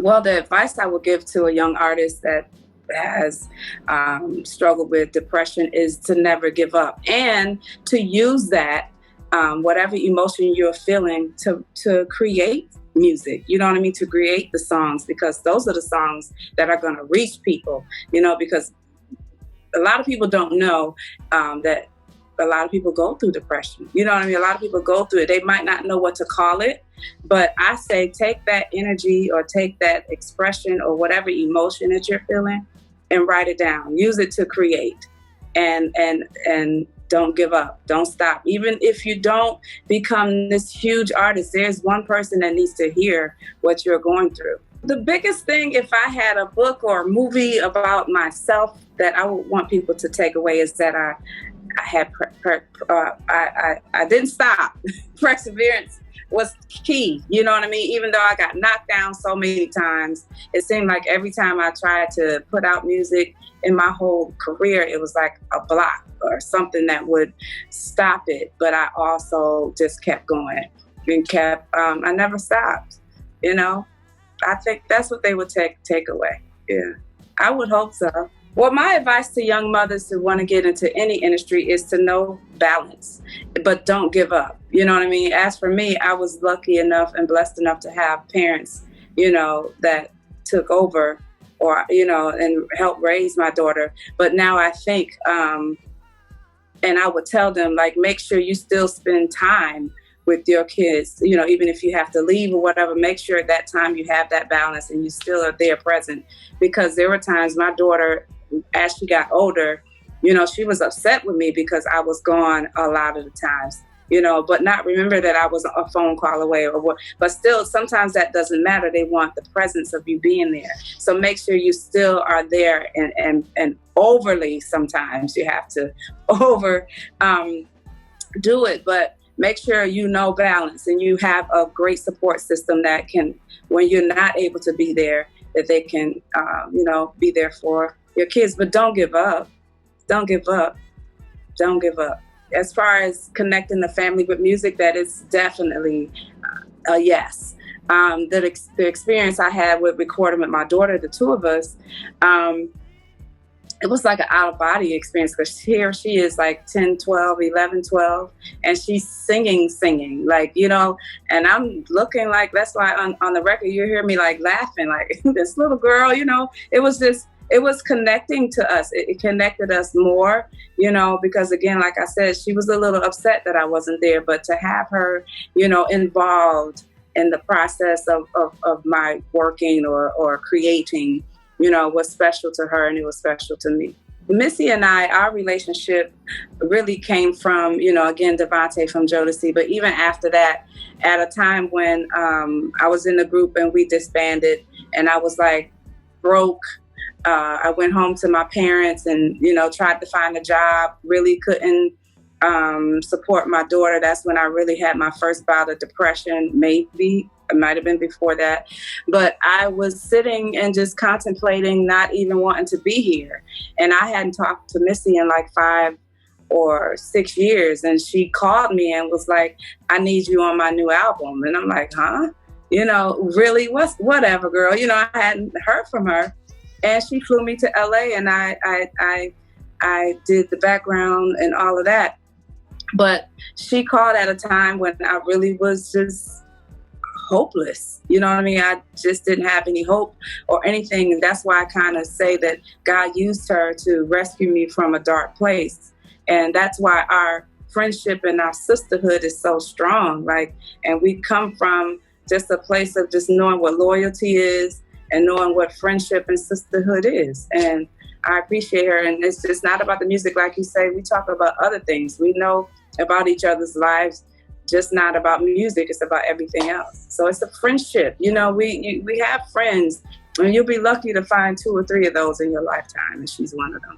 Well, the advice I would give to a young artist that has struggled with depression is to never give up, and to use that, whatever emotion you're feeling, to create music. You know what I mean? To create the songs, because those are the songs that are going to reach people, because a lot of people don't know that a lot of people go through depression. You know what I mean? A lot of people go through it. They might not know what to call it, but I say take that energy or take that expression or whatever emotion that you're feeling and write it down. Use it to create, and don't give up. Don't stop. Even if you don't become this huge artist, there's one person that needs to hear what you're going through. The biggest thing, if I had a book or a movie about myself that I would want people to take away, is that I didn't stop. Perseverance was key. You know what I mean? Even though I got knocked down so many times, it seemed like every time I tried to put out music in my whole career, it was like a block or something that would stop it. But I also just kept going and I never stopped. I think that's what they would take away. Yeah, I would hope so. Well, my advice to young mothers who want to get into any industry is to know balance, but don't give up. You know what I mean? As for me, I was lucky enough and blessed enough to have parents, that took over and helped raise my daughter. But now I think, and I would tell them, make sure you still spend time with your kids, even if you have to leave or whatever, make sure at that time you have that balance and you still are there present. Because there were times my daughter, as she got older, she was upset with me because I was gone a lot of the times, but not remember that I was a phone call away or what. But still, sometimes that doesn't matter. They want the presence of you being there. So make sure you still are there, and overly sometimes you have to do it. But make sure balance and you have a great support system that can, when you're not able to be there, that they can, be there for your kids. But don't give up. Don't give up. Don't give up. As far as connecting the family with music, that is definitely a yes. The experience I had with recording with my daughter, the two of us, it was like an out-of-body experience, because here she is 10, 12, 11, 12, and she's singing, and I'm looking that's why on the record you hear me laughing, this little girl, it was connecting to us. It connected us more, because again, like I said, she was a little upset that I wasn't there, but to have her, involved in the process of my working or creating, was special to her, and it was special to me. Missy and our relationship really came from, again, Devontae from Jodeci, but even after that, at a time when I was in the group and we disbanded, and I was broke. I went home to my parents and, tried to find a job, really couldn't support my daughter. That's when I really had my first bout of depression. Maybe it might have been before that, but I was sitting and just contemplating not even wanting to be here. And I hadn't talked to Missy in 5 or 6 years. And she called me and was like, I need you on my new album. And I'm like, huh? Really? Whatever, girl. I hadn't heard from her. And she flew me to LA, and I did the background and all of that. But she called at a time when I really was just hopeless. You know what I mean? I just didn't have any hope or anything. And that's why I kind of say that God used her to rescue me from a dark place. And that's why our friendship and our sisterhood is so strong. And we come from just a place of just knowing what loyalty is and knowing what friendship and sisterhood is. And I appreciate her. And it's just not about the music. Like you say, we talk about other things. We know about each other's lives, just not about music. It's about everything else. So it's a friendship. We have friends, and you'll be lucky to find 2 or 3 of those in your lifetime, and she's one of them.